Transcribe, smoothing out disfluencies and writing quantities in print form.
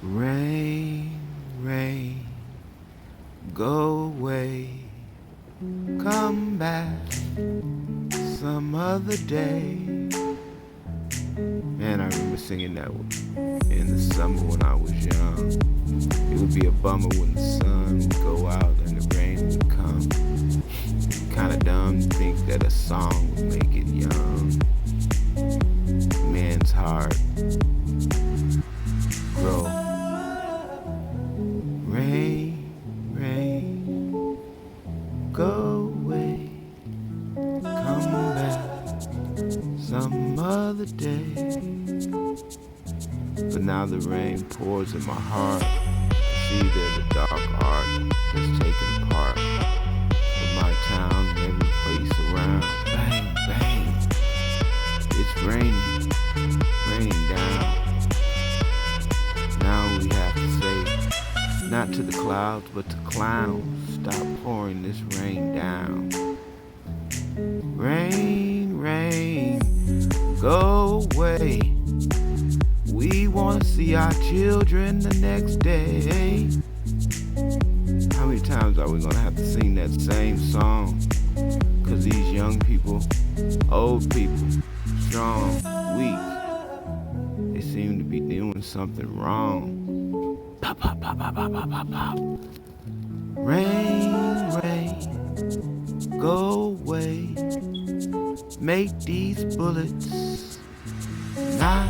Rain, rain, go away, come back some other day. Man, I remember singing that in the summer when I was young. It would be a bummer when the sun would go out and the rain would come. Kinda dumb to think that a song would make it young. Man's heart grow. Rain, rain, go away, come back some other day. But now the rain pours in my heart. I see there's a dark art that's taken apart from my town and every place around. Bang, bang, it's raining, raining down. Now we have to say, not to the clouds, but to clowns, stop pouring this rain down. Rain, rain, go away. We want to see our children the next day. How many times are we going to have to sing that same song? Because these young people, old people, strong, weak, they seem to be doing something wrong. Pop, pop, pop, pop, pop, pop, pop, pop. Rain, rain, go away. Make these bullets not